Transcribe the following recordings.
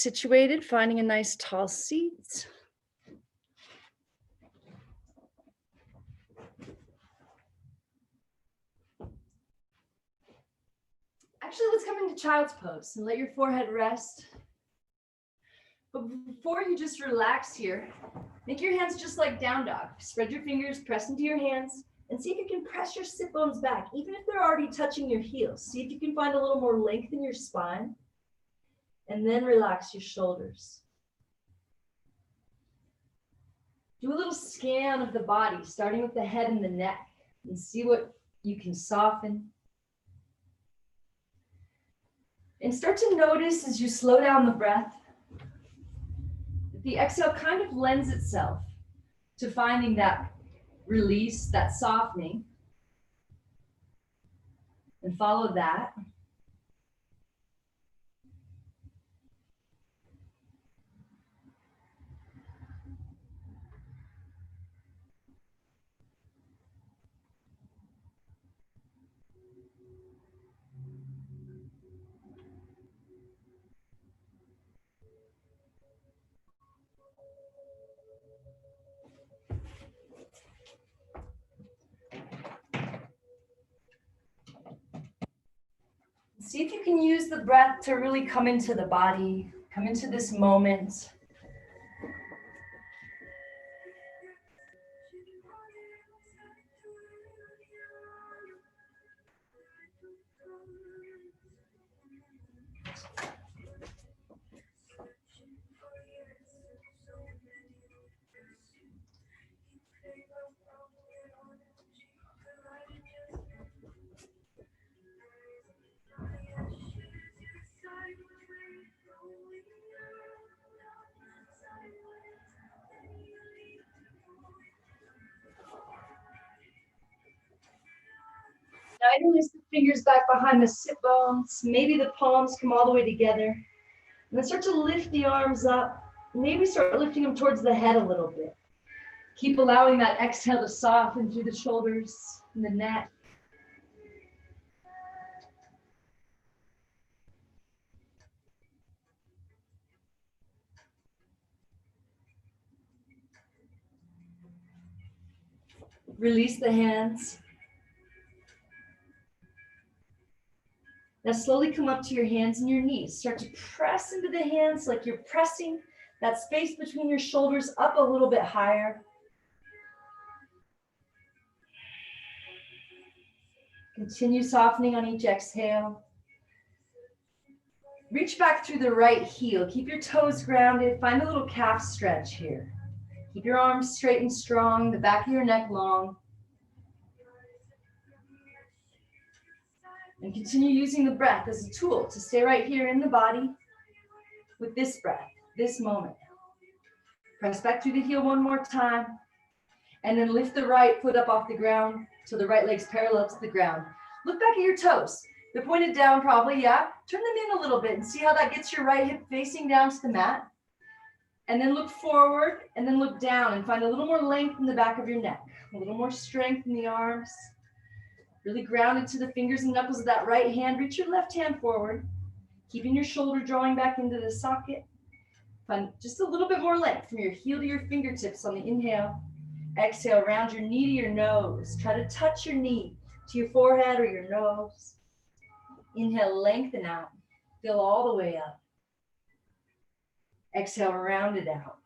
situated, finding a nice tall seat. Actually, let's come into child's pose and let your forehead rest. But before you just relax here, make your hands just like down dog. Spread your fingers, press into your hands, and see if you can press your sit bones back, even if they're already touching your heels. See if you can find a little more length in your spine, and then relax your shoulders. Do a little scan of the body, starting with the head and the neck, and see what you can soften. And start to notice as you slow down the breath, that the exhale kind of lends itself to finding that release, that softening, and follow that. See if you can use the breath to really come into the body, come into this moment. Now interlace the fingers back behind the sit bones. Maybe the palms come all the way together. And then start to lift the arms up. Maybe start lifting them towards the head a little bit. Keep allowing that exhale to soften through the shoulders and the neck. Release the hands. Now slowly come up to your hands and your knees. Start to press into the hands like you're pressing that space between your shoulders up a little bit higher. Continue softening on each exhale. Reach back through the right heel. Keep your toes grounded. Find a little calf stretch here. Keep your arms straight and strong, the back of your neck long. And continue using the breath as a tool to stay right here in the body with this breath, this moment. Press back through the heel one more time, and then lift the right foot up off the ground so the right leg's parallel to the ground. Look back at your toes. They're pointed down probably, yeah? Turn them in a little bit and see how that gets your right hip facing down to the mat. And then look forward and then look down and find a little more length in the back of your neck, a little more strength in the arms. Really grounded to the fingers and knuckles of that right hand. Reach your left hand forward, keeping your shoulder drawing back into the socket. Find just a little bit more length from your heel to your fingertips on the inhale. Exhale, round your knee to your nose. Try to touch your knee to your forehead or your nose. Inhale, lengthen out. Fill all the way up. Exhale, round it out.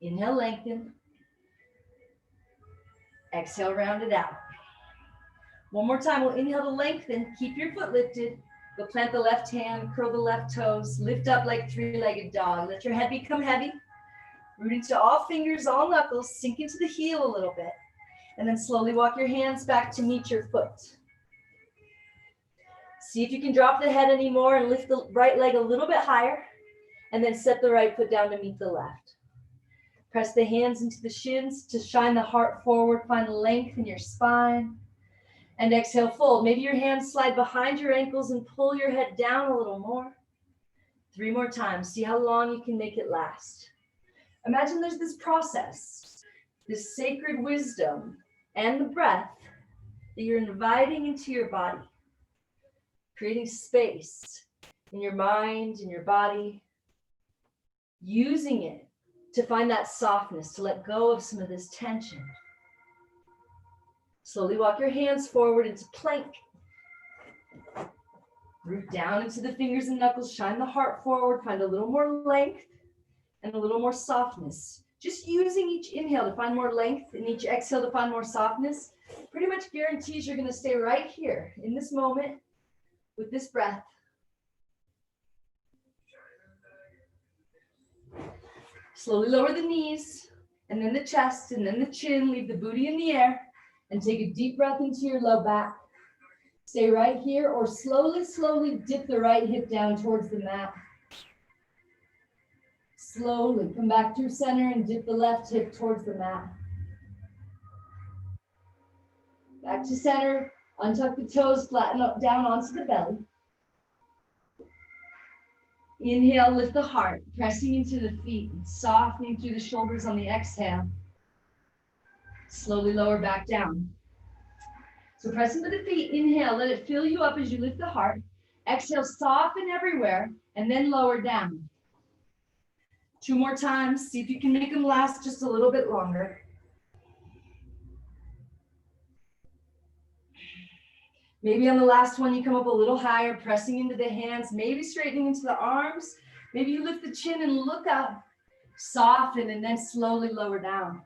Inhale, lengthen. Exhale, round it out. One more time, we'll inhale to lengthen. Keep your foot lifted. We'll plant the left hand, curl the left toes, lift up like three-legged dog. Let your head become heavy. Root into all fingers, all knuckles. Sink into the heel a little bit. And then slowly walk your hands back to meet your foot. See if you can drop the head anymore and lift the right leg a little bit higher. And then set the right foot down to meet the left. Press the hands into the shins to shine the heart forward. Find length in your spine. And exhale, fold. Maybe your hands slide behind your ankles and pull your head down a little more. 3 more times. See how long you can make it last. Imagine there's this process, this sacred wisdom and the breath that you're inviting into your body. creating space in your mind, in your body, using it to find that softness, to let go of some of this tension. Slowly walk your hands forward into plank. Root down into the fingers and knuckles, shine the heart forward, find a little more length and a little more softness. Just using each inhale to find more length and each exhale to find more softness pretty much guarantees you're going to stay right here in this moment with this breath. Slowly lower the knees and then the chest and then the chin. Leave the booty in the air and take a deep breath into your low back. Stay right here or slowly dip the right hip down towards the mat. Slowly come back through center and dip the left hip towards the mat. Back to center, untuck the toes, flatten up down onto the belly. Inhale, lift the heart, pressing into the feet, softening through the shoulders on the exhale. Slowly lower back down. So press into the feet, inhale, let it fill you up as you lift the heart. Exhale, soften everywhere, and then lower down. 2 more times, see if you can make them last just a little bit longer. Maybe on the last one, you come up a little higher, pressing into the hands, maybe straightening into the arms. Maybe you lift the chin and look up, soften, and then slowly lower down.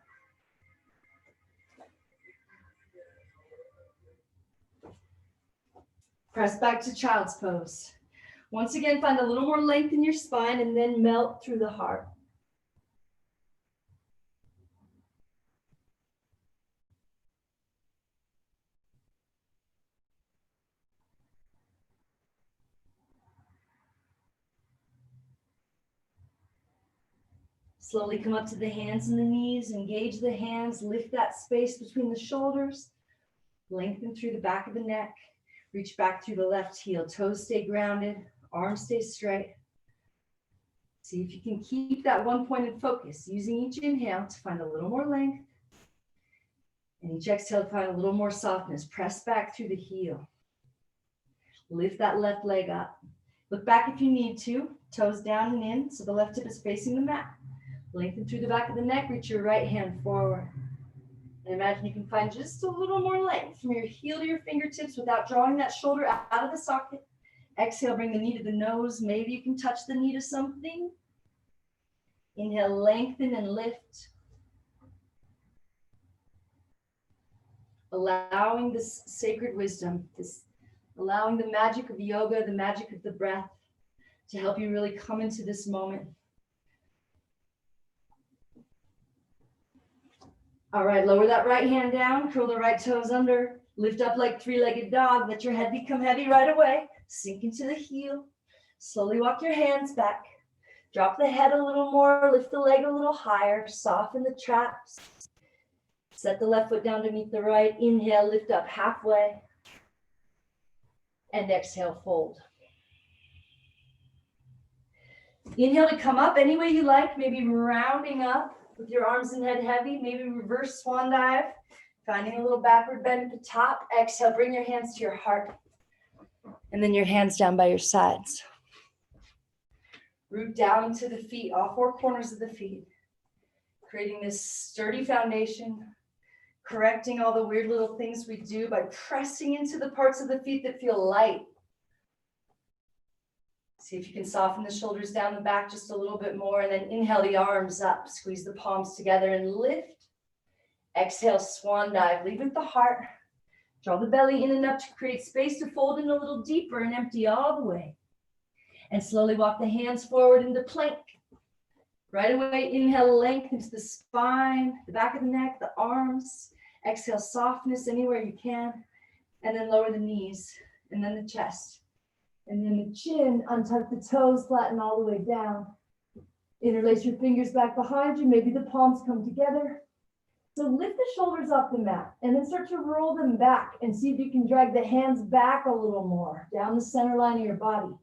Press back to child's pose. Once again, find a little more length in your spine and then melt through the heart. Slowly come up to the hands and the knees, engage the hands, lift that space between the shoulders, lengthen through the back of the neck, reach back through the left heel, toes stay grounded, arms stay straight. See if you can keep that one-pointed focus, using each inhale to find a little more length, and each exhale to find a little more softness. Press back through the heel. Lift that left leg up. Look back if you need to, toes down and in, so the left hip is facing the mat. Lengthen through the back of the neck, reach your right hand forward. And imagine you can find just a little more length from your heel to your fingertips without drawing that shoulder out of the socket. Exhale, bring the knee to the nose. Maybe you can touch the knee to something. Inhale, lengthen and lift. Allowing this sacred wisdom, allowing the magic of yoga, the magic of the breath to help you really come into this moment. All right, lower that right hand down, curl the right toes under, lift up like three-legged dog, let your head become heavy right away, sink into the heel, slowly walk your hands back, drop the head a little more, lift the leg a little higher, soften the traps, set the left foot down to meet the right, inhale, lift up halfway, and exhale, fold. Inhale to come up any way you like, maybe rounding up, with your arms and head heavy, maybe reverse swan dive, finding a little backward bend at the top. Exhale, bring your hands to your heart, and then your hands down by your sides. Root down into the feet, all 4 corners of the feet, creating this sturdy foundation, correcting all the weird little things we do by pressing into the parts of the feet that feel light. See if you can soften the shoulders down the back just a little bit more, and then inhale the arms up, squeeze the palms together and lift. Exhale, swan dive, lead with the heart. Draw the belly in and up to create space to fold in a little deeper and empty all the way. And slowly walk the hands forward into plank. Right away, inhale, length into the spine, the back of the neck, the arms. Exhale, softness anywhere you can. And then lower the knees, and then the chest. And then the chin, untuck the toes, flatten all the way down. Interlace your fingers back behind you. Maybe the palms come together. So lift the shoulders off the mat and then start to roll them back and see if you can drag the hands back a little more down the center line of your body.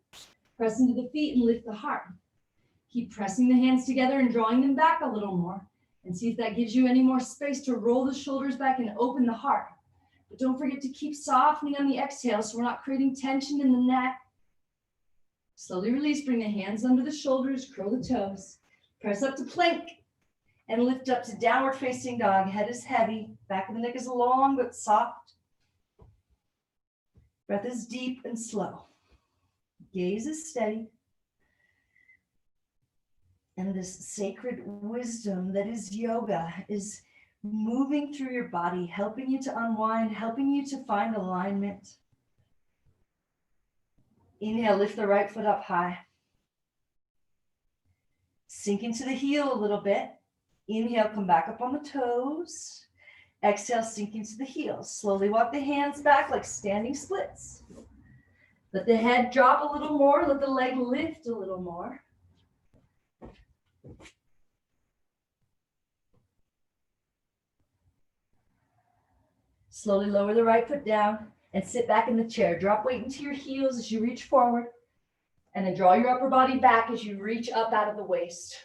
Press into the feet and lift the heart. Keep pressing the hands together and drawing them back a little more and see if that gives you any more space to roll the shoulders back and open the heart. But don't forget to keep softening on the exhale so we're not creating tension in the neck. Slowly release, bring the hands under the shoulders, curl the toes. Press up to plank and lift up to downward facing dog. Head is heavy, back of the neck is long but soft. Breath is deep and slow. Gaze is steady. And this sacred wisdom that is yoga is moving through your body, helping you to unwind, helping you to find alignment. Inhale, lift the right foot up high. Sink into the heel a little bit. Inhale, come back up on the toes. Exhale, sink into the heels. Slowly walk the hands back like standing splits. Let the head drop a little more. Let the leg lift a little more. Slowly lower the right foot down and sit back in the chair. Drop weight into your heels as you reach forward. And then draw your upper body back as you reach up out of the waist.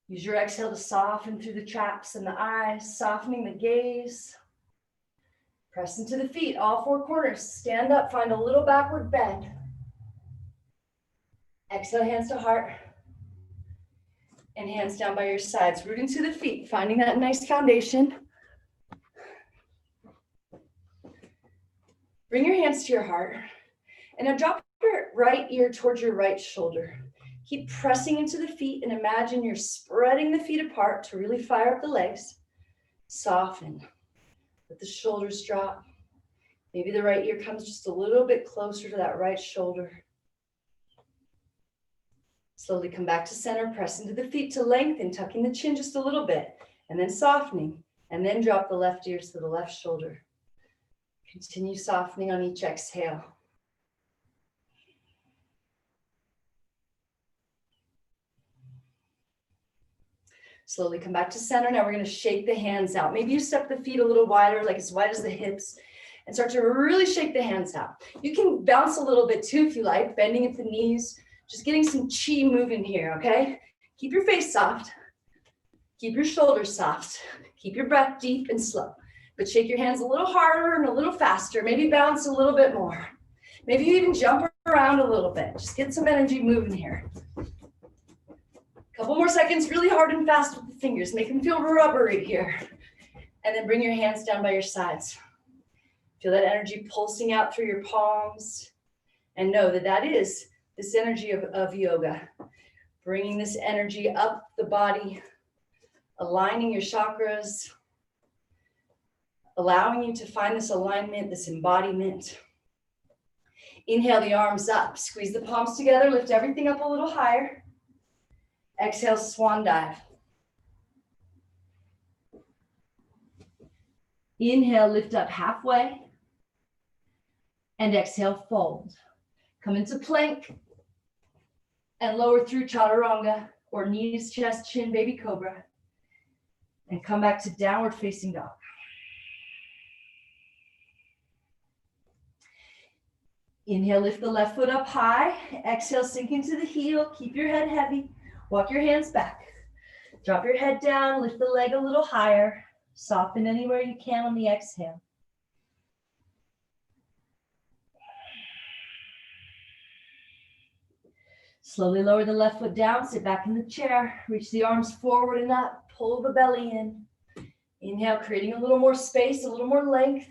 Use your exhale to soften through the traps and the eyes, softening the gaze. Press into the feet, all four corners. Stand up, find a little backward bend. Exhale, hands to heart. And hands down by your sides, rooting to the feet, finding that nice foundation. Bring your hands to your heart. And now drop your right ear towards your right shoulder. Keep pressing into the feet and imagine you're spreading the feet apart to really fire up the legs. Soften. Let the shoulders drop. Maybe the right ear comes just a little bit closer to that right shoulder. Slowly come back to center, press into the feet to lengthen, tucking the chin just a little bit, and then softening, and then drop the left ear to the left shoulder. Continue softening on each exhale. Slowly come back to center. Now we're going to shake the hands out. Maybe you step the feet a little wider, like as wide as the hips, and start to really shake the hands out. You can bounce a little bit too if you like, bending at the knees, just getting some chi moving here, okay? Keep your face soft. Keep your shoulders soft. Keep your breath deep and slow. But shake your hands a little harder and a little faster. Maybe bounce a little bit more. Maybe you even jump around a little bit. Just get some energy moving here. Couple more seconds, really hard and fast with the fingers. Make them feel rubbery here. And then bring your hands down by your sides. Feel that energy pulsing out through your palms. And know that that is this energy of yoga. Bringing this energy up the body, aligning your chakras, allowing you to find this alignment, this embodiment. Inhale the arms up, squeeze the palms together, lift everything up a little higher. Exhale, swan dive. Inhale, lift up halfway. And exhale, fold. Come into plank and lower through chaturanga or knees, chest, chin, baby cobra. And come back to downward facing dog. Inhale, lift the left foot up high. Exhale, sink into the heel. Keep your head heavy. Walk your hands back. Drop your head down, lift the leg a little higher. Soften anywhere you can on the exhale. Slowly lower the left foot down, sit back in the chair. Reach the arms forward and up, pull the belly in. Inhale, creating a little more space, a little more length.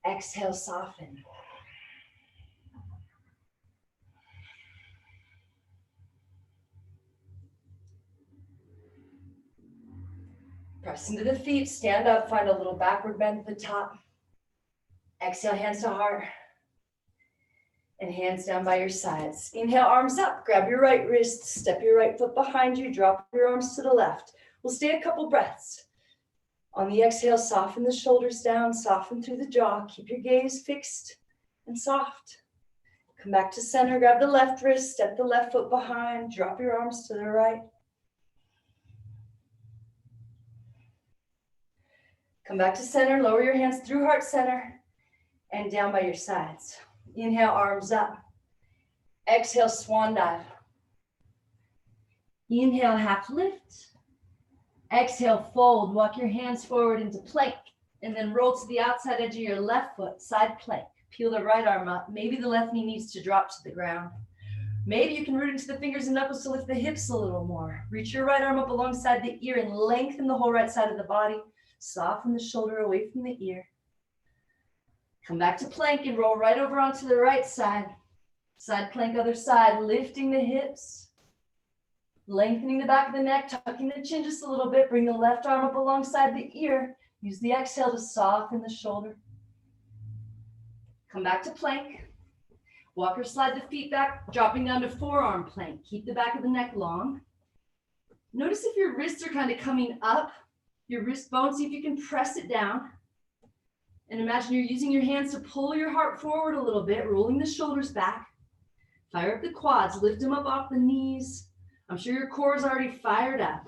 Exhale, soften. Press into the feet, stand up, find a little backward bend at the top. Exhale, hands to heart. And hands down by your sides. Inhale, arms up, grab your right wrist, step your right foot behind you, drop your arms to the left. We'll stay a couple breaths. On the exhale, soften the shoulders down, soften through the jaw, keep your gaze fixed and soft. Come back to center, grab the left wrist, step the left foot behind, drop your arms to the right. Come back to center, lower your hands through heart center and down by your sides. Inhale, arms up. Exhale, swan dive. Inhale, half lift. Exhale, fold, walk your hands forward into plank, and then roll to the outside edge of your left foot, side plank. Peel the right arm up. Maybe the left knee needs to drop to the ground. Maybe you can root into the fingers and knuckles to lift the hips a little more. Reach your right arm up alongside the ear and lengthen the whole right side of the body. Soften the shoulder away from the ear. Come back to plank and roll right over onto the right side. Side plank, other side, lifting the hips. Lengthening the back of the neck, tucking the chin just a little bit. Bring the left arm up alongside the ear. Use the exhale to soften the shoulder. Come back to plank. Walk or slide the feet back, dropping down to forearm plank. Keep the back of the neck long. Notice if your wrists are kind of coming up, your wrist bone, see if you can press it down. And imagine you're using your hands to pull your heart forward a little bit, rolling the shoulders back. Fire up the quads, lift them up off the knees. I'm sure your core is already fired up.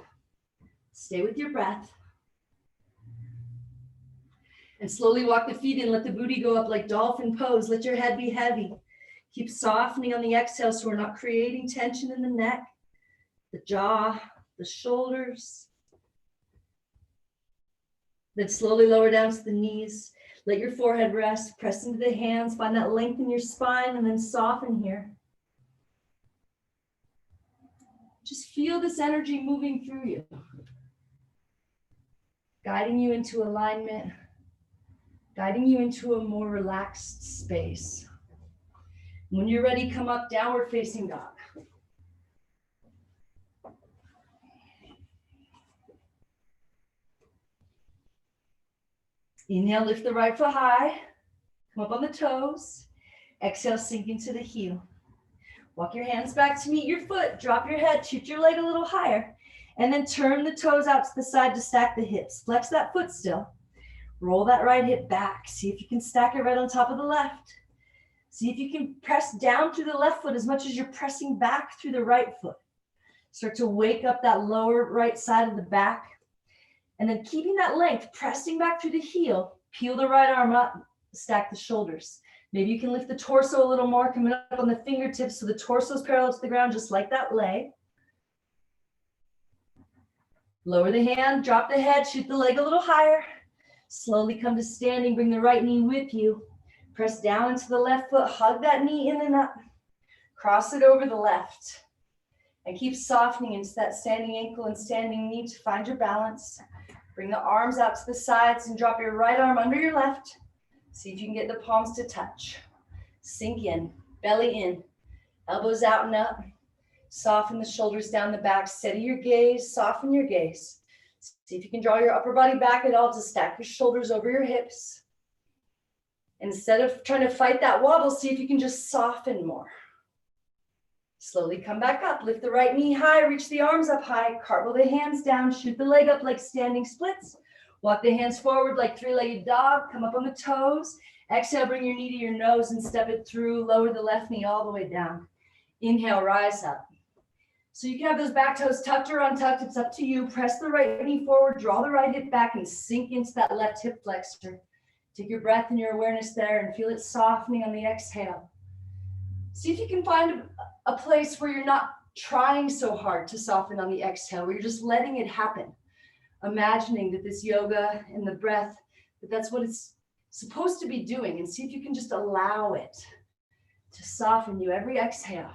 Stay with your breath. And slowly walk the feet in, let the booty go up like dolphin pose. Let your head be heavy. Keep softening on the exhale so we're not creating tension in the neck, the jaw, the shoulders. Then slowly lower down to the knees. Let your forehead rest. Press into the hands. Find that length in your spine and then soften here. Just feel this energy moving through you, guiding you into alignment, guiding you into a more relaxed space. When you're ready, come up, downward facing dog. Inhale, lift the right foot high. Come up on the toes. Exhale, sink into the heel. Walk your hands back to meet your foot. Drop your head, shoot your leg a little higher. And then turn the toes out to the side to stack the hips. Flex that foot still. Roll that right hip back. See if you can stack it right on top of the left. See if you can press down through the left foot as much as you're pressing back through the right foot. Start to wake up that lower right side of the back. And then keeping that length, pressing back through the heel, peel the right arm up, stack the shoulders. Maybe you can lift the torso a little more, coming up on the fingertips so the torso is parallel to the ground, just like that leg. Lower the hand, drop the head, shoot the leg a little higher. Slowly come to standing, bring the right knee with you. Press down into the left foot, hug that knee in and up. Cross it over the left. And keep softening into that standing ankle and standing knee to find your balance. Bring the arms out to the sides and drop your right arm under your left. See if you can get the palms to touch. Sink in, belly in, elbows out and up. Soften the shoulders down the back. Steady your gaze, soften your gaze. See if you can draw your upper body back at all to stack your shoulders over your hips. Instead of trying to fight that wobble, see if you can just soften more. Slowly come back up. Lift the right knee high, reach the arms up high, cartwheel the hands down, shoot the leg up like standing splits. Walk the hands forward like three-legged dog. Come up on the toes. Exhale, bring your knee to your nose and step it through. Lower the left knee all the way down. Inhale, rise up. So you can have those back toes tucked or untucked. It's up to you. Press the right knee forward, draw the right hip back and sink into that left hip flexor. Take your breath and your awareness there and feel it softening on the exhale. See if you can find a place where you're not trying so hard to soften on the exhale, where you're just letting it happen. Imagining that this yoga and the breath, that's what it's supposed to be doing, and see if you can just allow it to soften you every exhale.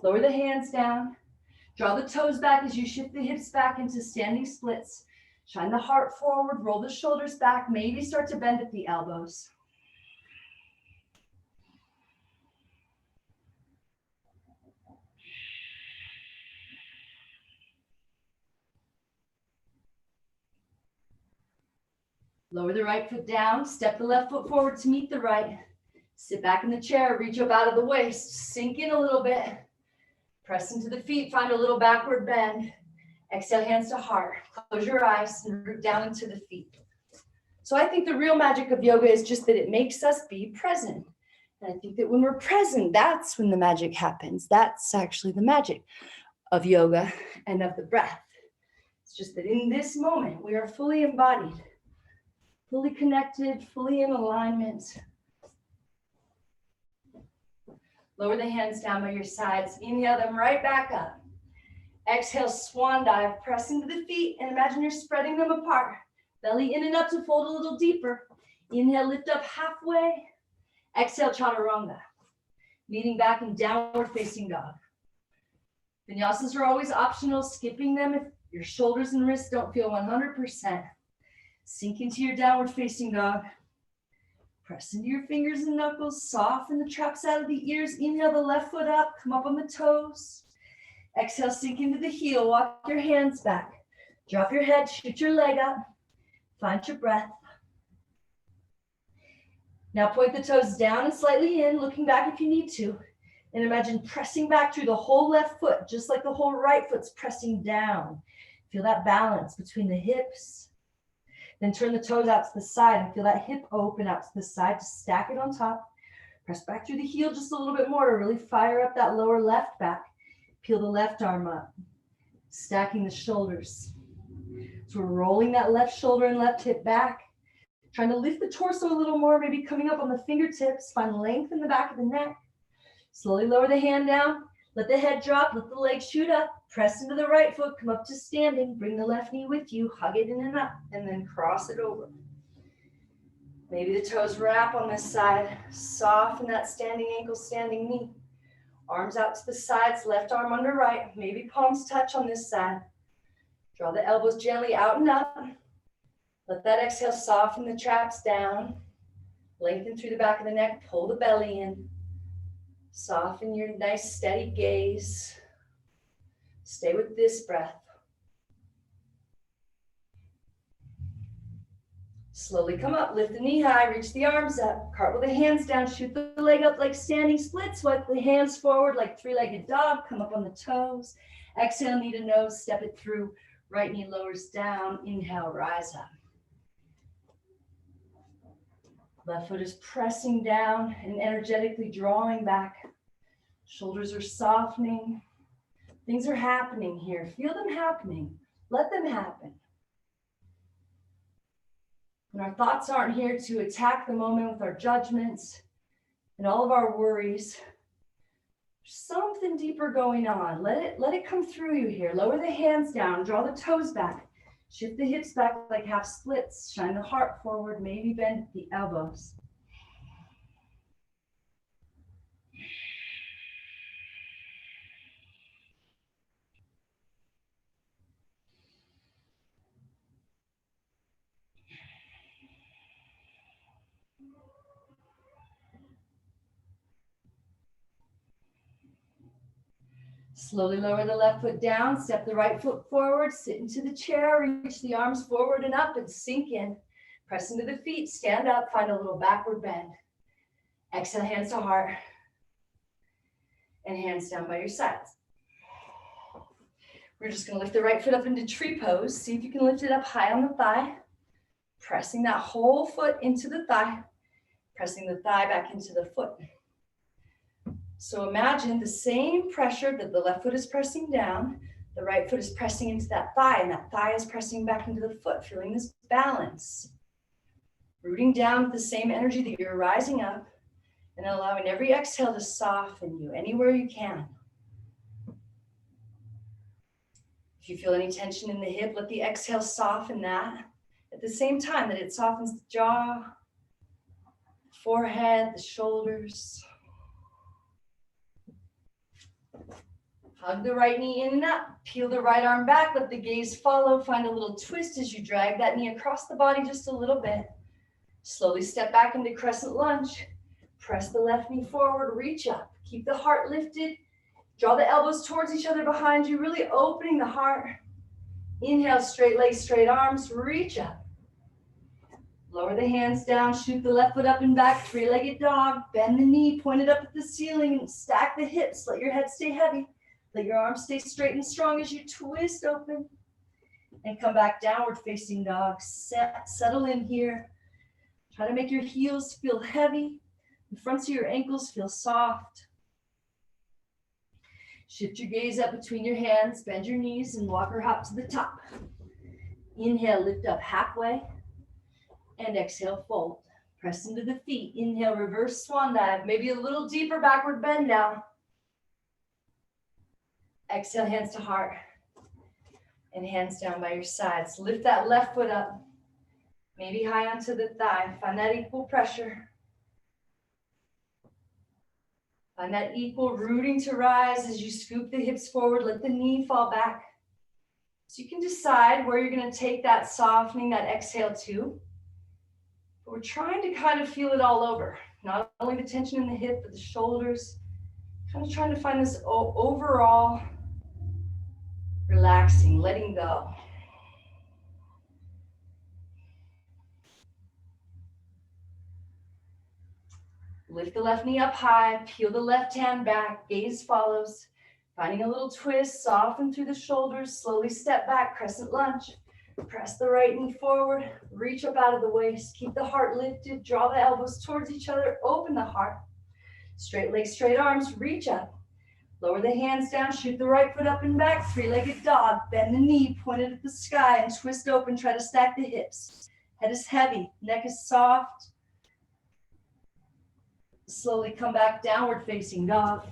Lower the hands down, draw the toes back as you shift the hips back into standing splits. Shine the heart forward, roll the shoulders back, maybe start to bend at the elbows. Lower the right foot down, step the left foot forward to meet the right. Sit back in the chair, reach up out of the waist, sink in a little bit. Press into the feet, find a little backward bend. Exhale, hands to heart. Close your eyes and root down into the feet. So I think the real magic of yoga is just that it makes us be present. And I think that when we're present, that's when the magic happens. That's actually the magic of yoga and of the breath. It's just that in this moment, we are fully embodied, fully connected, fully in alignment. Lower the hands down by your sides. Inhale them right back up. Exhale, swan dive. Press into the feet and imagine you're spreading them apart. Belly in and up to fold a little deeper. Inhale, lift up halfway. Exhale, chaturanga. Leaning back in downward facing dog. Vinyasas are always optional, skipping them if your shoulders and wrists don't feel 100%. Sink into your downward facing dog. Press into your fingers and knuckles, soften the traps out of the ears. Inhale the left foot up, come up on the toes. Exhale, sink into the heel, walk your hands back. Drop your head, shoot your leg up. Find your breath. Now point the toes down and slightly in, looking back if you need to. And imagine pressing back through the whole left foot, just like the whole right foot's pressing down. Feel that balance between the hips. Then turn the toes out to the side and feel that hip open out to the side to stack it on top. Press back through the heel just a little bit more to really fire up that lower left back. Peel the left arm up, stacking the shoulders. So we're rolling that left shoulder and left hip back. Trying to lift the torso a little more, maybe coming up on the fingertips. Find length in the back of the neck. Slowly lower the hand down. Let the head drop, let the leg shoot up. Press into the right foot, come up to standing. Bring the left knee with you, hug it in and up, and then cross it over. Maybe the toes wrap on this side. Soften that standing ankle, standing knee. Arms out to the sides, left arm under right. Maybe palms touch on this side. Draw the elbows gently out and up. Let that exhale soften the traps down. Lengthen through the back of the neck, pull the belly in. Soften your nice steady gaze. Stay with this breath. Slowly come up, lift the knee high, reach the arms up, cartwheel the hands down, shoot the leg up like standing split, swipe the hands forward like three-legged dog, come up on the toes. Exhale, knee to nose, step it through, right knee lowers down, inhale, rise up. Left foot is pressing down and energetically drawing back. Shoulders are softening. Things are happening here. Feel them happening. Let them happen. When our thoughts aren't here to attack the moment with our judgments and all of our worries, there's something deeper going on. Let it come through you here. Lower the hands down, draw the toes back, shift the hips back like half splits, shine the heart forward, maybe bend the elbows. Slowly lower the left foot down, step the right foot forward, sit into the chair, reach the arms forward and up and sink in. Press into the feet, stand up, find a little backward bend. Exhale, hands to heart. And hands down by your sides. We're just gonna lift the right foot up into tree pose. See if you can lift it up high on the thigh. Pressing that whole foot into the thigh. Pressing the thigh back into the foot. So imagine the same pressure that the left foot is pressing down, the right foot is pressing into that thigh, and that thigh is pressing back into the foot, feeling this balance. Rooting down with the same energy that you're rising up, and allowing every exhale to soften you anywhere you can. If you feel any tension in the hip, let the exhale soften that. At the same time that it softens the jaw, forehead, the shoulders. Hug the right knee in and up. Peel the right arm back. Let the gaze follow. Find a little twist as you drag that knee across the body just a little bit. Slowly step back into Crescent Lunge. Press the left knee forward. Reach up. Keep the heart lifted. Draw the elbows towards each other behind you, really opening the heart. Inhale, straight legs, straight arms. Reach up. Lower the hands down. Shoot the left foot up and back. Three-legged dog. Bend the knee. Point it up at the ceiling. And stack the hips. Let your head stay heavy. Let your arms stay straight and strong as you twist open. And come back downward facing dog. Settle in here. Try to make your heels feel heavy. The fronts of your ankles feel soft. Shift your gaze up between your hands. Bend your knees and walk or hop to the top. Inhale, lift up halfway. And exhale, fold. Press into the feet. Inhale, reverse swan dive. Maybe a little deeper backward bend now. Exhale, hands to heart. And hands down by your sides. Lift that left foot up, maybe high onto the thigh. Find that equal pressure. Find that equal rooting to rise as you scoop the hips forward. Let the knee fall back. So you can decide where you're going to take that softening, that exhale to. But we're trying to kind of feel it all over. Not only the tension in the hip, but the shoulders. Kind of trying to find this overall relaxing, letting go. Lift the left knee up high, peel the left hand back, gaze follows. Finding a little twist, soften through the shoulders, slowly step back, crescent lunge. Press the right knee forward, reach up out of the waist, keep the heart lifted, draw the elbows towards each other, open the heart. Straight legs, straight arms, reach up. Lower the hands down, shoot the right foot up and back, three-legged dog. Bend the knee, point it at the sky and twist open, try to stack the hips. Head is heavy, neck is soft. Slowly come back, downward facing dog.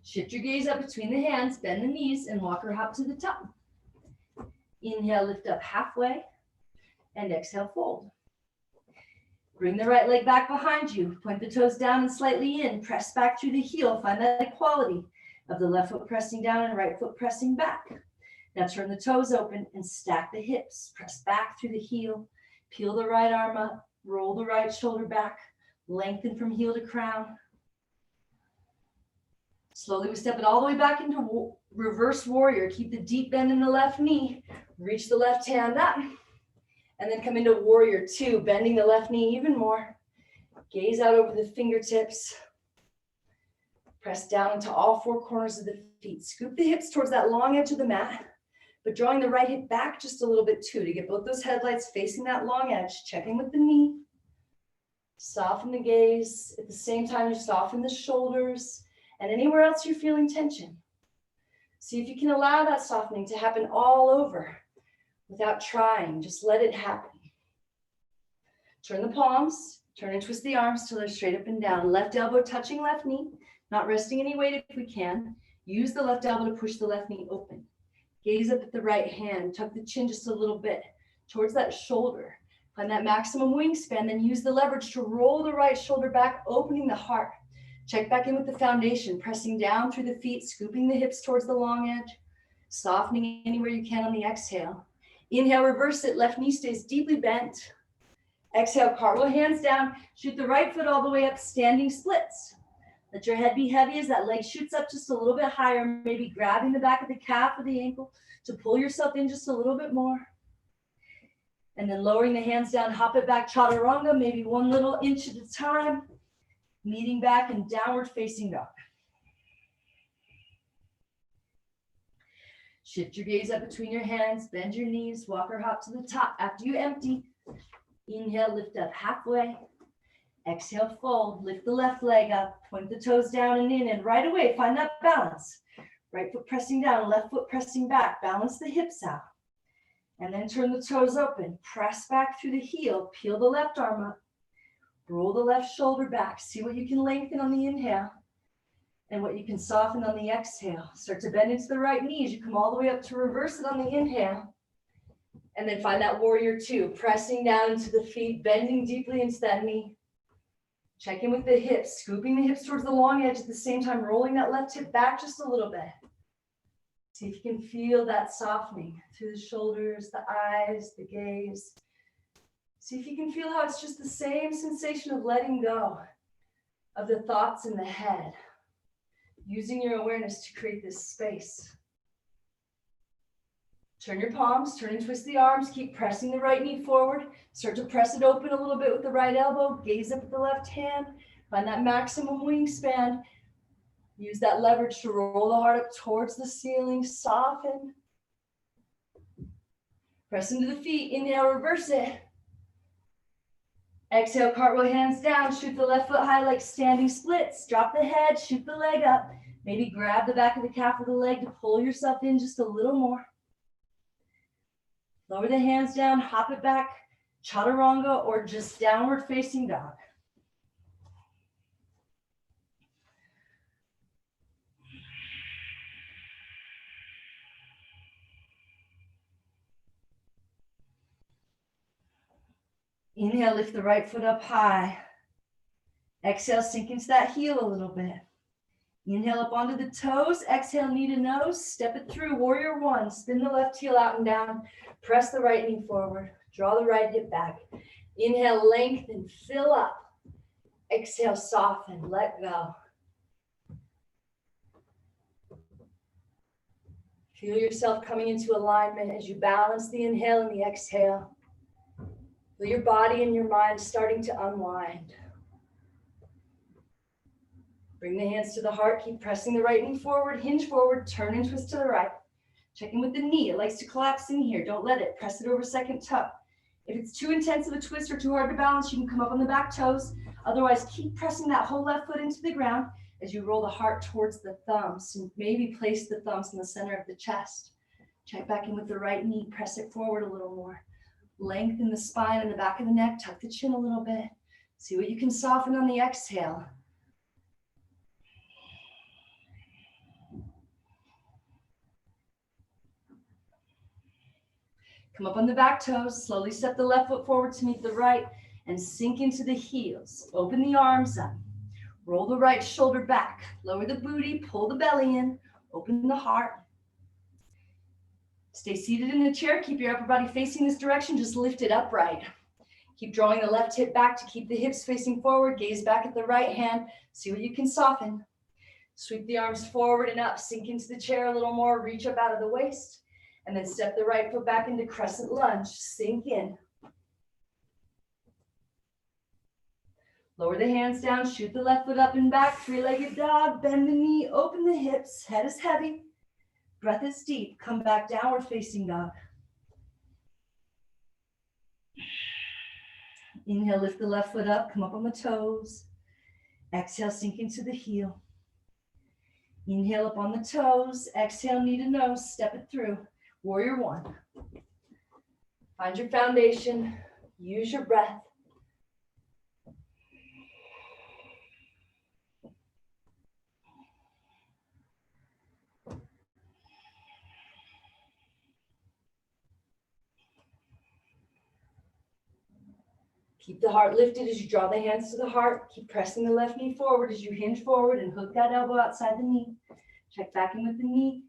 Shift your gaze up between the hands, bend the knees, and walk or hop to the top. Inhale, lift up halfway, and exhale, fold. Bring the right leg back behind you. Point the toes down and slightly in. Press back through the heel. Find that equality of the left foot pressing down and right foot pressing back. Now turn the toes open and stack the hips. Press back through the heel. Peel the right arm up. Roll the right shoulder back. Lengthen from heel to crown. Slowly we step it all the way back into reverse warrior. Keep the deep bend in the left knee. Reach the left hand up. And then come into warrior two, bending the left knee even more. Gaze out over the fingertips. Press down into all four corners of the feet. Scoop the hips towards that long edge of the mat, but drawing the right hip back just a little bit too to get both those headlights facing that long edge. Check in with the knee. Soften the gaze. At the same time, you soften the shoulders and anywhere else you're feeling tension. See if you can allow that softening to happen all over without trying. Just let it happen. Turn the palms, turn and twist the arms till they're straight up and down. Left elbow touching left knee, not resting any weight if we can. Use the left elbow to push the left knee open. Gaze up at the right hand, tuck the chin just a little bit towards that shoulder. Find that maximum wingspan, then use the leverage to roll the right shoulder back, opening the heart. Check back in with the foundation, pressing down through the feet, scooping the hips towards the long edge, softening anywhere you can on the exhale. Inhale, reverse it, left knee stays deeply bent. Exhale, cartwheel hands down, shoot the right foot all the way up, standing splits. Let your head be heavy as that leg shoots up just a little bit higher, maybe grabbing the back of the calf or the ankle to pull yourself in just a little bit more. And then lowering the hands down, hop it back, chaturanga, maybe one little inch at a time, meeting back in downward facing dog. Shift your gaze up between your hands, bend your knees, walk or hop to the top. After you empty, inhale, lift up halfway. Exhale, fold, lift the left leg up, point the toes down and in, and right away, find that balance. Right foot pressing down, left foot pressing back, balance the hips out. And then turn the toes open, press back through the heel, peel the left arm up, roll the left shoulder back, see what you can lengthen on the inhale and what you can soften on the exhale. Start to bend into the right knee as you come all the way up to reverse it on the inhale. And then find that warrior two, pressing down into the feet, bending deeply into that knee. Check in with the hips, scooping the hips towards the long edge at the same time, rolling that left hip back just a little bit. See if you can feel that softening through the shoulders, the eyes, the gaze. See if you can feel how it's just the same sensation of letting go of the thoughts in the head, using your awareness to create this space. Turn your palms, turn and twist the arms, keep pressing the right knee forward. Start to press it open a little bit with the right elbow, gaze up at the left hand, find that maximum wingspan. Use that leverage to roll the heart up towards the ceiling, soften. Press into the feet, inhale, reverse it. Exhale, cartwheel hands down, shoot the left foot high like standing splits. Drop the head, shoot the leg up. Maybe grab the back of the calf of the leg to pull yourself in just a little more. Lower the hands down, hop it back, chaturanga or just downward facing dog. Inhale, lift the right foot up high. Exhale, sink into that heel a little bit. Inhale up onto the toes. Exhale, knee to nose. Step it through. Warrior one. Spin the left heel out and down. Press the right knee forward. Draw the right hip back. Inhale, lengthen, fill up. Exhale, soften, let go. Feel yourself coming into alignment as you balance the inhale and the exhale. Feel your body and your mind starting to unwind. Bring the hands to the heart. Keep pressing the right knee forward. Hinge forward. Turn and twist to the right. Check in with the knee. It likes to collapse in here. Don't let it. Press it over second toe. If it's too intense of a twist or too hard to balance, you can come up on the back toes. Otherwise, keep pressing that whole left foot into the ground as you roll the heart towards the thumbs. And maybe place the thumbs in the center of the chest. Check back in with the right knee. Press it forward a little more. Lengthen the spine and the back of the neck. Tuck the chin a little bit. See what you can soften on the exhale. Come up on the back toes, slowly step the left foot forward to meet the right and sink into the heels. Open the arms up, roll the right shoulder back, lower the booty, pull the belly in, open the heart. Stay seated in the chair, keep your upper body facing this direction, just lift it upright. Keep drawing the left hip back to keep the hips facing forward, gaze back at the right hand, see what you can soften. Sweep the arms forward and up, sink into the chair a little more, reach up out of the waist. And then step the right foot back into Crescent Lunge. Sink in. Lower the hands down. Shoot the left foot up and back. Three-legged dog. Bend the knee. Open the hips. Head is heavy. Breath is deep. Come back downward facing dog. Inhale, lift the left foot up. Come up on the toes. Exhale, sink into the heel. Inhale up on the toes. Exhale, knee to nose. Step it through. Warrior one. Find your foundation. Use your breath. Keep the heart lifted as you draw the hands to the heart. Keep pressing the left knee forward as you hinge forward and hook that elbow outside the knee. Check back in with the knee.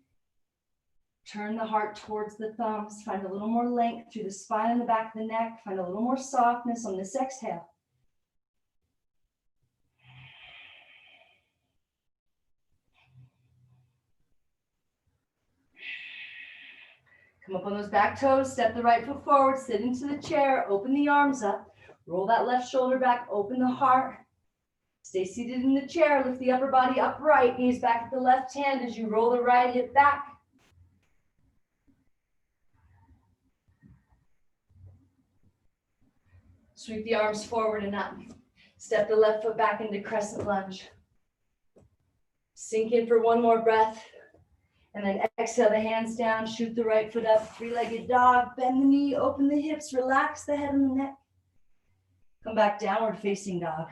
Turn the heart towards the thumbs. Find a little more length through the spine and the back of the neck. Find a little more softness on this exhale. Come up on those back toes. Step the right foot forward. Sit into the chair. Open the arms up. Roll that left shoulder back. Open the heart. Stay seated in the chair. Lift the upper body upright. Gaze back at the left hand as you roll the right hip back. Sweep the arms forward and up. Step the left foot back into Crescent Lunge. Sink in for one more breath. And then exhale the hands down. Shoot the right foot up. Three-legged dog. Bend the knee. Open the hips. Relax the head and the neck. Come back downward facing dog.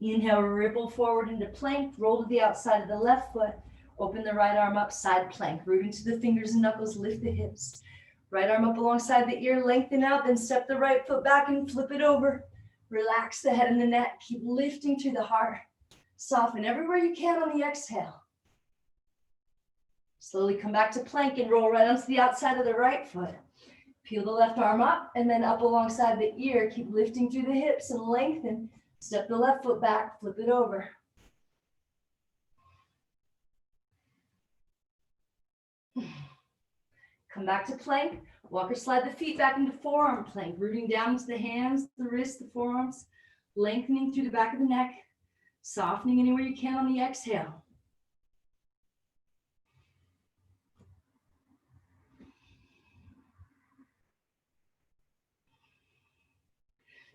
Inhale, ripple forward into plank, roll to the outside of the left foot, open the right arm up, side plank, root into the fingers and knuckles, lift the hips. Right arm up alongside the ear, lengthen out, then step the right foot back and flip it over. Relax the head and the neck, keep lifting through the heart. Soften everywhere you can on the exhale. Slowly come back to plank and roll right onto the outside of the right foot. Peel the left arm up and then up alongside the ear, keep lifting through the hips and lengthen. Step the left foot back, flip it over. Come back to plank. Walk or slide the feet back into forearm plank, rooting down into the hands, the wrists, the forearms, lengthening through the back of the neck, softening anywhere you can on the exhale.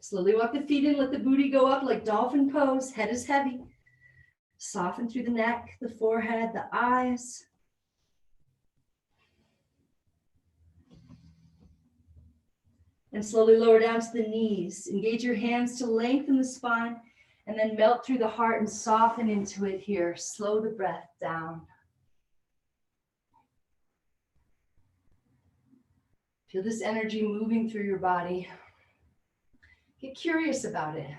Slowly walk the feet in, let the booty go up like dolphin pose. Head is heavy. Soften through the neck, the forehead, the eyes. And slowly lower down to the knees. Engage your hands to lengthen the spine and then melt through the heart and soften into it here. Slow the breath down. Feel this energy moving through your body. Get curious about it.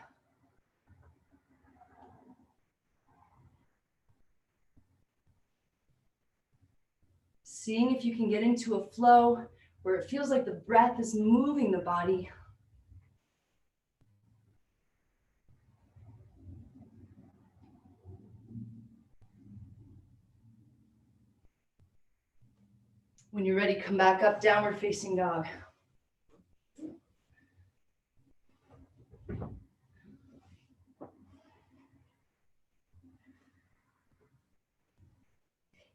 Seeing if you can get into a flow where it feels like the breath is moving the body. When you're ready, come back up, downward facing dog.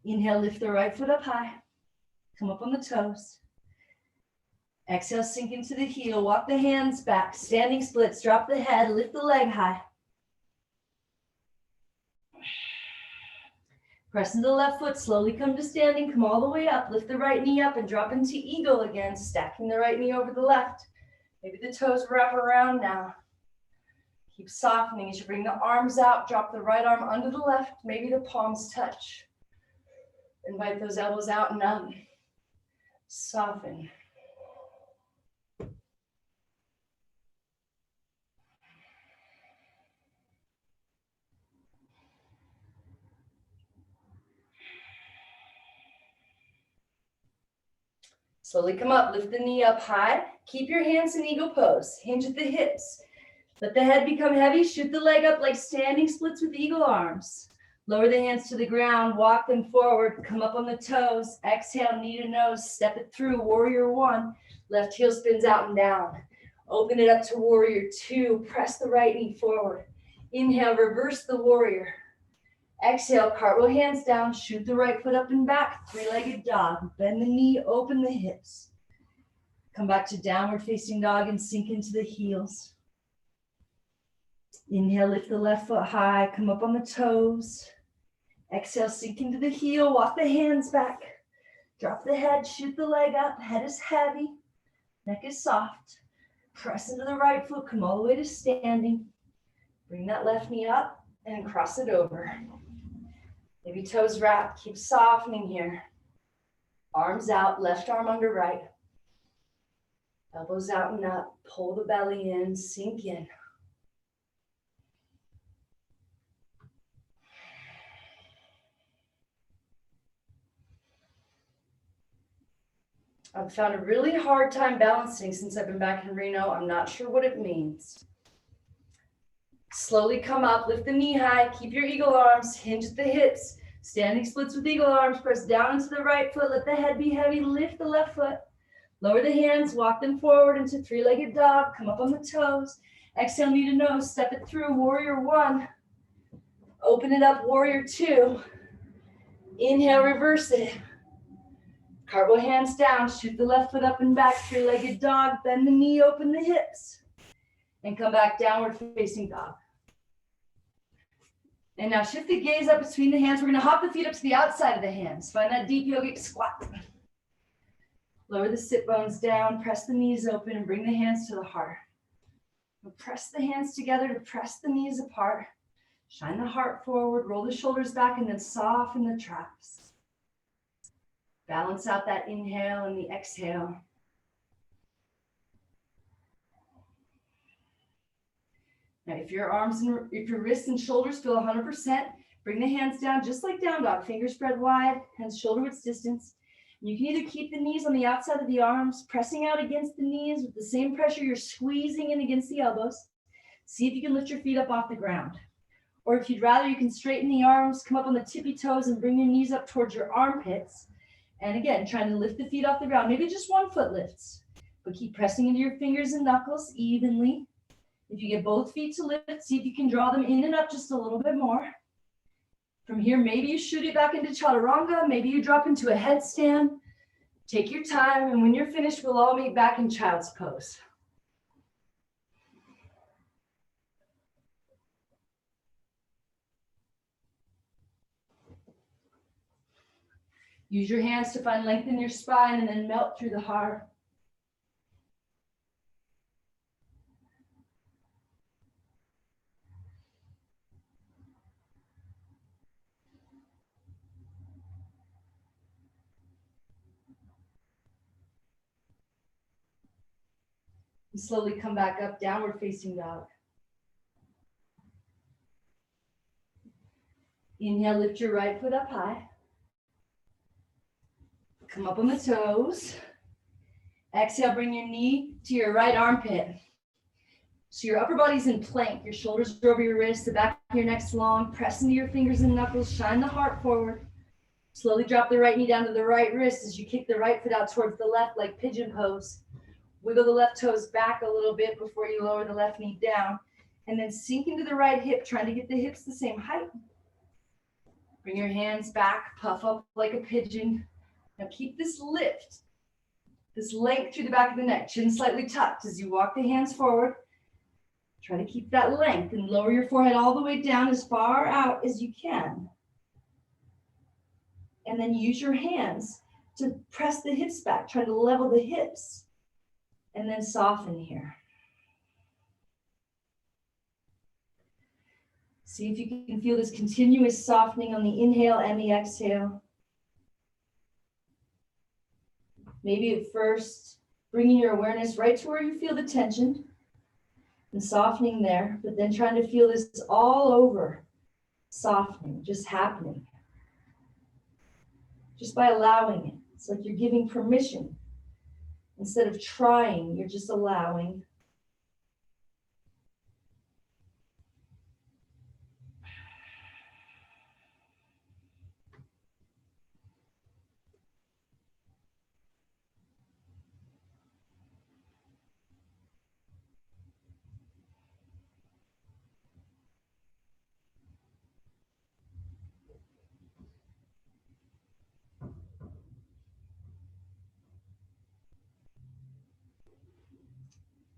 Inhale, lift the right foot up high. Come up on the toes. Exhale, sink into the heel. Walk the hands back. Standing splits. Drop the head. Lift the leg high. Press into the left foot. Slowly come to standing. Come all the way up. Lift the right knee up and drop into eagle again. Stacking the right knee over the left. Maybe the toes wrap around now. Keep softening as you bring the arms out. Drop the right arm under the left. Maybe the palms touch. Invite those elbows out and up. Soften. Slowly come up, lift the knee up high. Keep your hands in eagle pose. Hinge at the hips. Let the head become heavy. Shoot the leg up like standing splits with eagle arms. Lower the hands to the ground. Walk them forward. Come up on the toes. Exhale, knee to nose. Step it through. Warrior one. Left heel spins out and down. Open it up to warrior two. Press the right knee forward. Inhale, reverse the warrior. Exhale, cartwheel hands down. Shoot the right foot up and back. Three-legged dog. Bend the knee, open the hips. Come back to downward facing dog and sink into the heels. Inhale, lift the left foot high. Come up on the toes. Exhale, sink into the heel. Walk the hands back. Drop the head. Shoot the leg up. Head is heavy. Neck is soft. Press into the right foot. Come all the way to standing. Bring that left knee up and cross it over. Maybe toes wrap. Keep softening here. Arms out. Left arm under right. Elbows out and up. Pull the belly in. Sink in. I've found a really hard time balancing since I've been back in Reno. I'm not sure what it means. Slowly come up, lift the knee high, keep your eagle arms, hinge at the hips, standing splits with eagle arms, press down into the right foot, let the head be heavy, lift the left foot, lower the hands, walk them forward into three-legged dog, come up on the toes, exhale, knee to nose, step it through, warrior one, open it up, warrior two, inhale, reverse it. Cartwheel hands down, shoot the left foot up and back, three-legged dog, bend the knee, open the hips, and come back downward facing dog. And now shift the gaze up between the hands. We're gonna hop the feet up to the outside of the hands. Find that deep yogic squat. Lower the sit bones down, press the knees open and bring the hands to the heart. We'll press the hands together to press the knees apart. Shine the heart forward, roll the shoulders back and then soften the traps. Balance out that inhale and the exhale. Now, if your wrists and shoulders feel 100%, bring the hands down just like down dog. Fingers spread wide, hands shoulder width distance. You can either keep the knees on the outside of the arms, pressing out against the knees with the same pressure you're squeezing in against the elbows. See if you can lift your feet up off the ground. Or if you'd rather, you can straighten the arms, come up on the tippy toes and bring your knees up towards your armpits. And again, trying to lift the feet off the ground. Maybe just one foot lifts, but keep pressing into your fingers and knuckles evenly. If you get both feet to lift, see if you can draw them in and up just a little bit more. From here, maybe you shoot it back into chaturanga. Maybe you drop into a headstand. Take your time, and when you're finished, we'll all meet back in child's pose. Use your hands to find length in your spine and then melt through the heart. And slowly come back up, downward facing dog. Inhale, lift your right foot up high. Come up on the toes. Exhale, bring your knee to your right armpit. So your upper body's in plank. Your shoulders are over your wrists, the back of your neck's long. Press into your fingers and knuckles. Shine the heart forward. Slowly drop the right knee down to the right wrist as you kick the right foot out towards the left like pigeon pose. Wiggle the left toes back a little bit before you lower the left knee down. And then sink into the right hip, trying to get the hips the same height. Bring your hands back, puff up like a pigeon. Now keep this lift, this length through the back of the neck, chin slightly tucked as you walk the hands forward. Try to keep that length and lower your forehead all the way down as far out as you can. And then use your hands to press the hips back, try to level the hips. And then soften here. See if you can feel this continuous softening on the inhale and the exhale. Maybe at first, bringing your awareness right to where you feel the tension and softening there, but then trying to feel this all over, softening, just happening. Just by allowing it. It's like you're giving permission. Instead of trying, you're just allowing.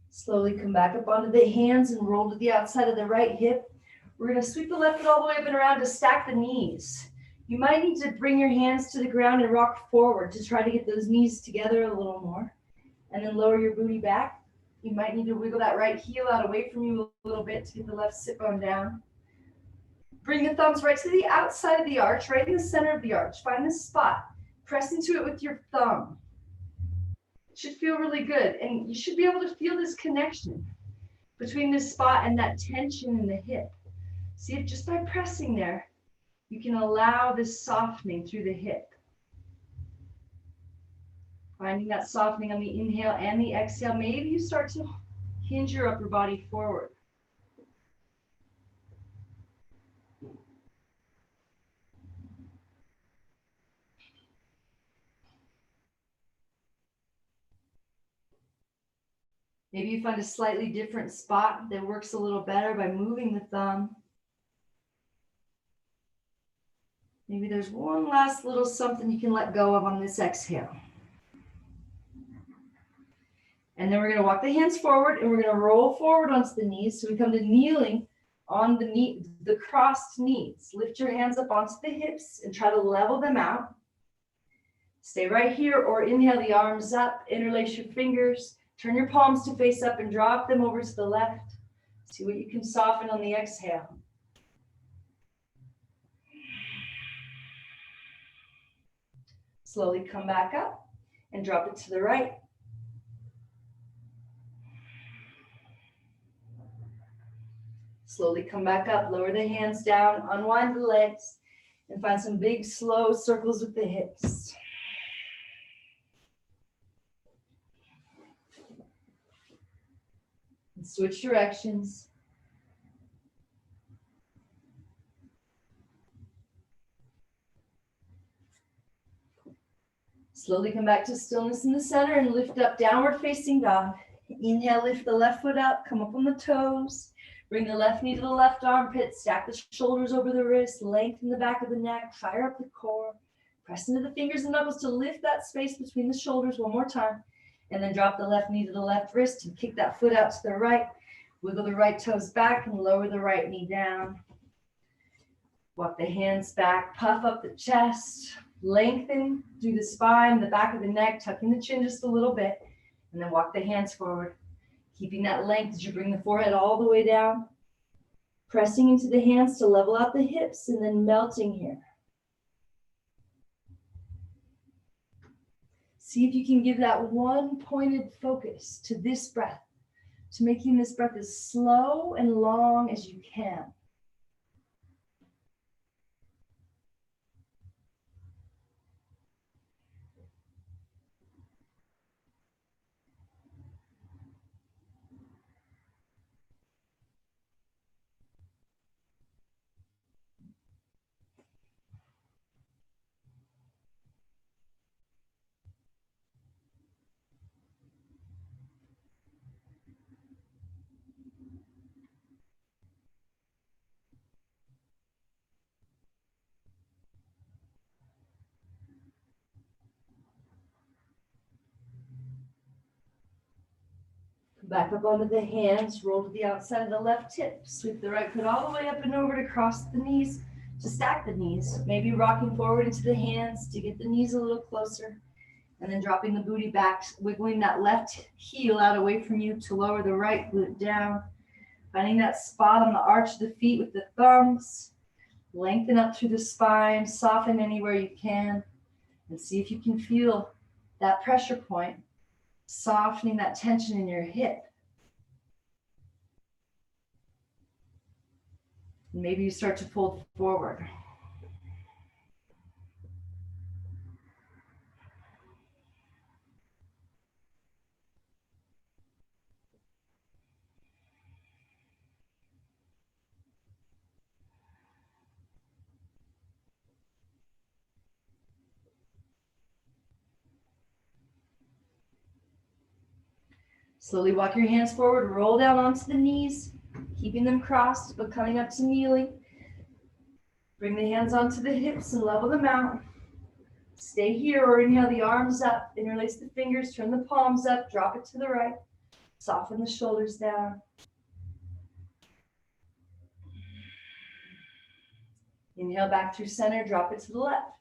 Slowly come back up onto the hands and roll to the outside of the right hip. We're going to sweep the left foot all the way up and around to stack the knees. You might need to bring your hands to the ground and rock forward to try to get those knees together a little more. And then lower your booty back. You might need to wiggle that right heel out away from you a little bit to get the left sit bone down. Bring the thumbs right to the outside of the arch, right in the center of the arch. Find this spot. Press into it with your thumb. Should feel really good, and you should be able to feel this connection between this spot and that tension in the hip. See if just by pressing there, you can allow this softening through the hip. Finding that softening on the inhale and the exhale. Maybe you start to hinge your upper body forward. Maybe you find a slightly different spot that works a little better by moving the thumb. Maybe there's one last little something you can let go of on this exhale. And then we're going to walk the hands forward and we're going to roll forward onto the knees. So we come to kneeling on the crossed knees. Lift your hands up onto the hips and try to level them out. Stay right here or inhale the arms up, interlace your fingers. Turn your palms to face up and drop them over to the left. See what you can soften on the exhale. Slowly come back up and drop it to the right. Slowly come back up, lower the hands down, unwind the legs, and find some big, slow circles with the hips. And switch directions. Slowly come back to stillness in the center and lift up, downward facing dog. Inhale, lift the left foot up, come up on the toes. Bring the left knee to the left armpit, stack the shoulders over the wrist, lengthen the back of the neck, fire up the core. Press into the fingers and knuckles to lift that space between the shoulders one more time. And then drop the left knee to the left wrist and kick that foot out to the right. Wiggle the right toes back and lower the right knee down. Walk the hands back, puff up the chest, lengthen through the spine, the back of the neck, tucking the chin just a little bit. And then walk the hands forward. Keeping that length as you bring the forehead all the way down. Pressing into the hands to level out the hips and then melting here. See if you can give that one pointed focus to this breath. to making this breath as slow and long as you can. Back up onto the hands, roll to the outside of the left hip. Sweep the right foot all the way up and over to cross the knees, to stack the knees. Maybe rocking forward into the hands to get the knees a little closer. And then dropping the booty back, wiggling that left heel out away from you to lower the right glute down. Finding that spot on the arch of the feet with the thumbs. Lengthen up through the spine, soften anywhere you can. And see if you can feel that pressure point, softening that tension in your hip. And maybe you start to fold forward. Slowly walk your hands forward, roll down onto the knees, keeping them crossed, but coming up to kneeling. Bring the hands onto the hips and level them out. Stay here or inhale the arms up, interlace the fingers, turn the palms up, drop it to the right. Soften the shoulders down. Inhale back through center, drop it to the left.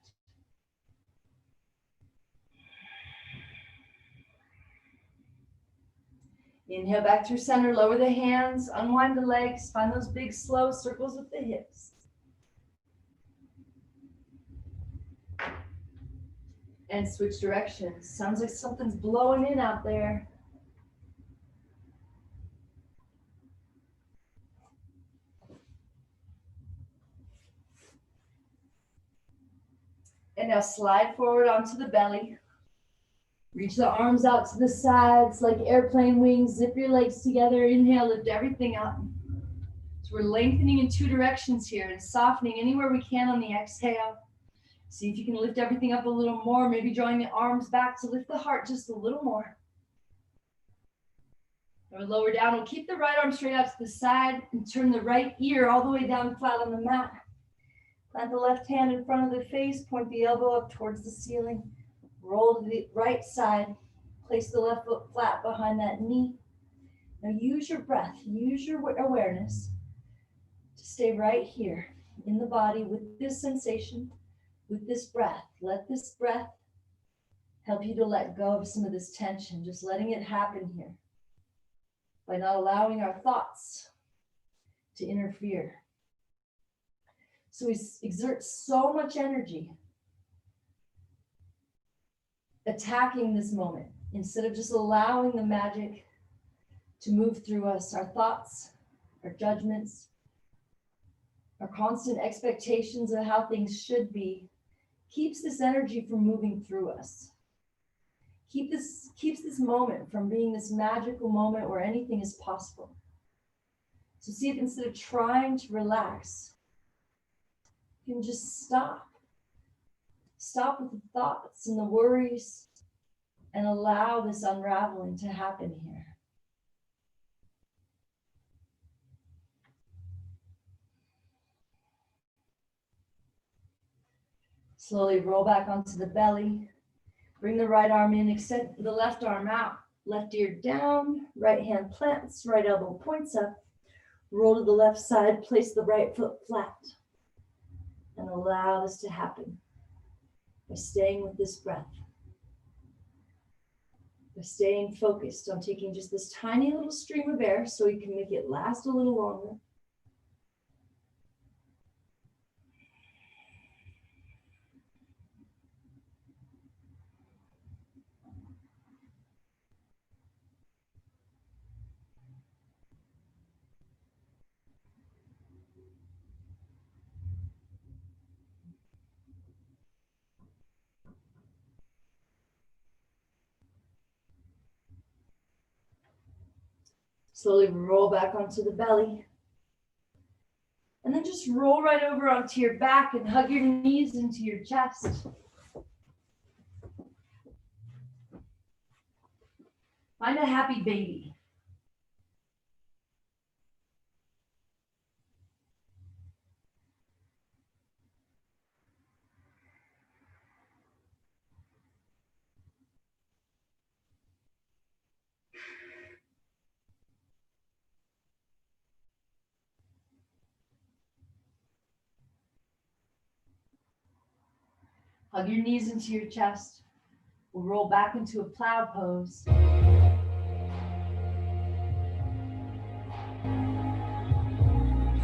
Inhale back through center, lower the hands, unwind the legs, find those big slow circles with the hips. And switch directions. Sounds like something's blowing in out there. And now slide forward onto the belly. Reach the arms out to the sides like airplane wings. Zip your legs together. Inhale, lift everything up. So we're lengthening in two directions here and softening anywhere we can on the exhale. See if you can lift everything up a little more. Maybe drawing the arms back to lift the heart just a little more. Or lower down. We'll keep the right arm straight out to the side and turn the right ear all the way down flat on the mat. Plant the left hand in front of the face. Point the elbow up towards the ceiling. Roll to the right side. Place the left foot flat behind that knee. Now use your breath. Use your awareness to stay right here in the body with this sensation, with this breath. Let this breath help you to let go of some of this tension. Just letting it happen here by not allowing our thoughts to interfere. So we exert so much energy attacking this moment instead of just allowing the magic to move through us. Our thoughts, our judgments, our constant expectations of how things should be keeps this energy from moving through us. Keeps this moment from being this magical moment where anything is possible. So see if instead of trying to relax, you can just stop. Stop with the thoughts and the worries and allow this unraveling to happen here. Slowly roll back onto the belly. Bring the right arm in, extend the left arm out. Left ear down, right hand plants, right elbow points up. Roll to the left side, place the right foot flat. And allow this to happen by staying with this breath. By staying focused on taking just this tiny little stream of air so you can make it last a little longer. Slowly roll back onto the belly. And then just roll right over onto your back and hug your knees into your chest. Find a happy baby. Hug your knees into your chest. We'll roll back into a plow pose. Try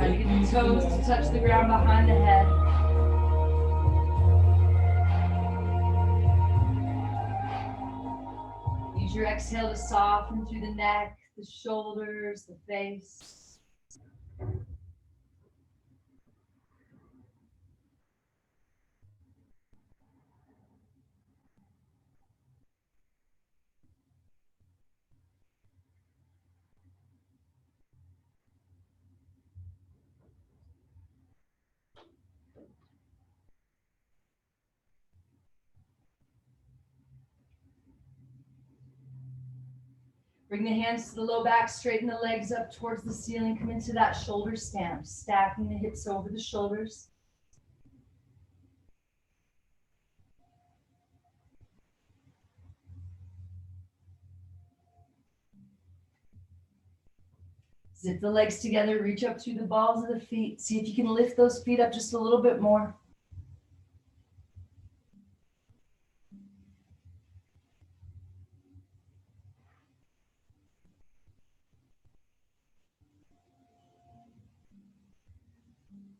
to get the toes to touch the ground behind the head. Use your exhale to soften through the neck, the shoulders, the face. Bring the hands to the low back, straighten the legs up towards the ceiling, come into that shoulder stamp, stacking the hips over the shoulders. Zip the legs together, reach up through the balls of the feet. See if you can lift those feet up just a little bit more.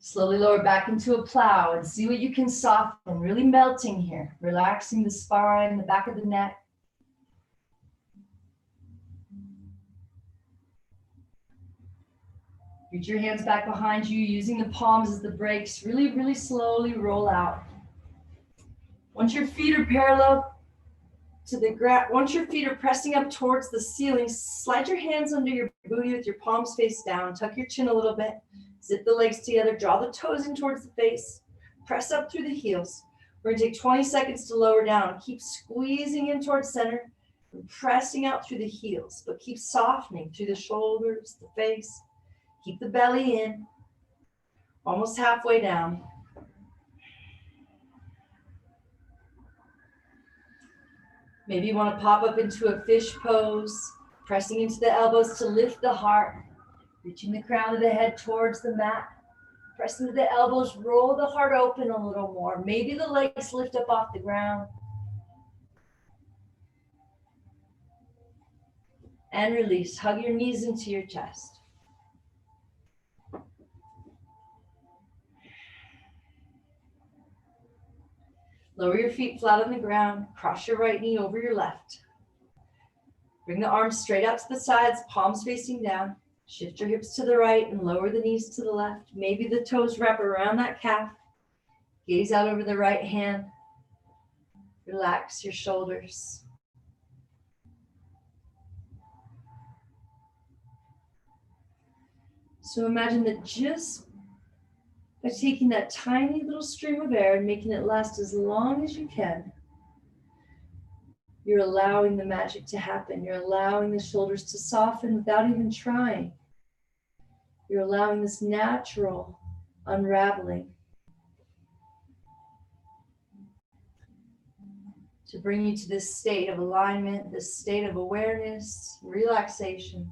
Slowly lower back into a plow and see what you can soften, really melting here, relaxing the spine, the back of the neck. Reach your hands back behind you, using the palms as the brakes. Really, really slowly roll out. Once your feet are parallel to the ground, once your feet are pressing up towards the ceiling, slide your hands under your booty with your palms face down. Tuck your chin a little bit. Zip the legs together, draw the toes in towards the face, press up through the heels. We're gonna take 20 seconds to lower down. Keep squeezing in towards center and pressing out through the heels, but keep softening through the shoulders, the face. Keep the belly in, almost halfway down. Maybe you wanna pop up into a fish pose, pressing into the elbows to lift the heart. Reaching the crown of the head towards the mat. Press into the elbows, roll the heart open a little more. Maybe the legs lift up off the ground. And release. Hug your knees into your chest. Lower your feet flat on the ground. Cross your right knee over your left. Bring the arms straight out to the sides, palms facing down. Shift your hips to the right and lower the knees to the left. Maybe the toes wrap around that calf. Gaze out over the right hand. Relax your shoulders. So imagine that just by taking that tiny little stream of air and making it last as long as you can, you're allowing the magic to happen. You're allowing the shoulders to soften without even trying. You're allowing this natural unraveling to bring you to this state of alignment, this state of awareness, relaxation.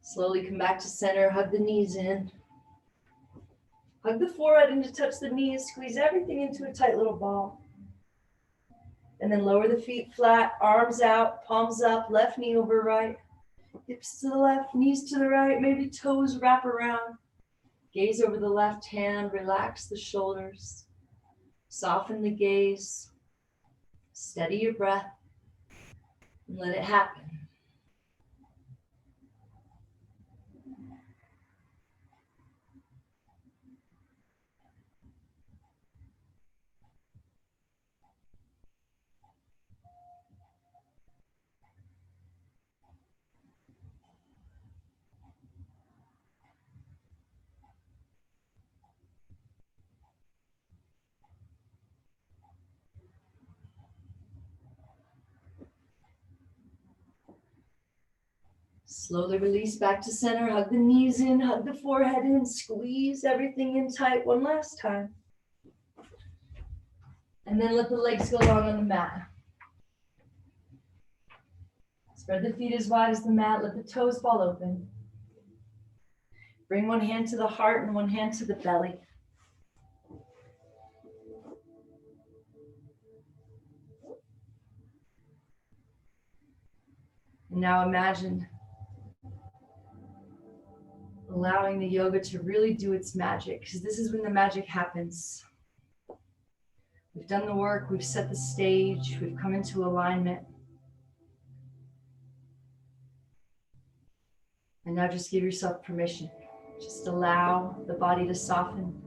Slowly come back to center, hug the knees in. Hug the forehead in to touch the knees, squeeze everything into a tight little ball. And then lower the feet flat, arms out, palms up, left knee over right. Hips to the left, knees to the right, maybe toes wrap around. Gaze over the left hand, relax the shoulders, soften the gaze, steady your breath, and let it happen. Slowly release back to center. Hug the knees in, hug the forehead in, squeeze everything in tight one last time. And then let the legs go long on the mat. Spread the feet as wide as the mat. Let the toes fall open. Bring one hand to the heart and one hand to the belly. And now imagine allowing the yoga to really do its magic, because this is when the magic happens. We've done the work, we've set the stage, we've come into alignment. And now just give yourself permission. Just allow the body to soften.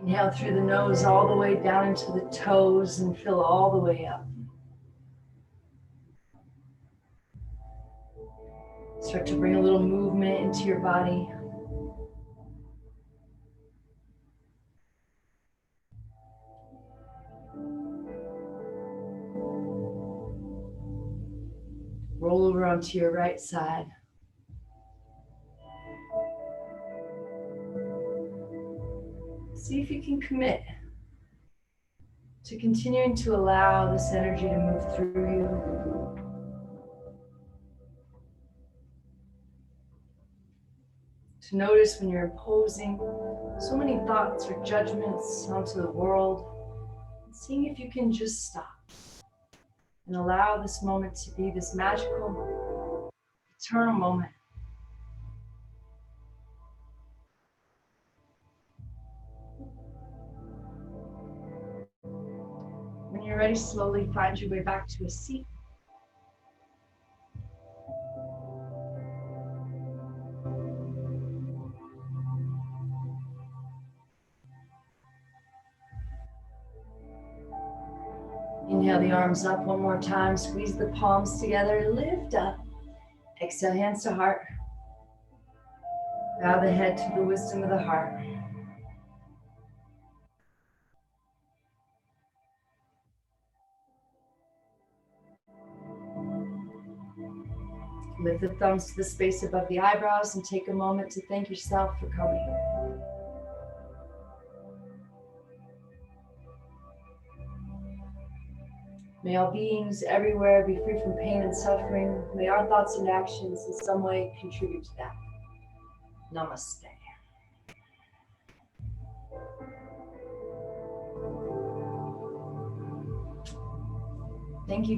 Inhale through the nose all the way down into the toes and fill all the way up. Start to bring a little movement into your body. Roll over onto your right side. See if you can commit to continuing to allow this energy to move through you. To notice when you're imposing so many thoughts or judgments onto the world, and seeing if you can just stop and allow this moment to be this magical, eternal moment. When you're ready, slowly find your way back to a seat. Inhale the arms up one more time, squeeze the palms together, lift up. Exhale, hands to heart. Bow the head to the wisdom of the heart. Lift the thumbs to the space above the eyebrows and take a moment to thank yourself for coming. May all beings everywhere be free from pain and suffering. May our thoughts and actions in some way contribute to that. Namaste. Thank you.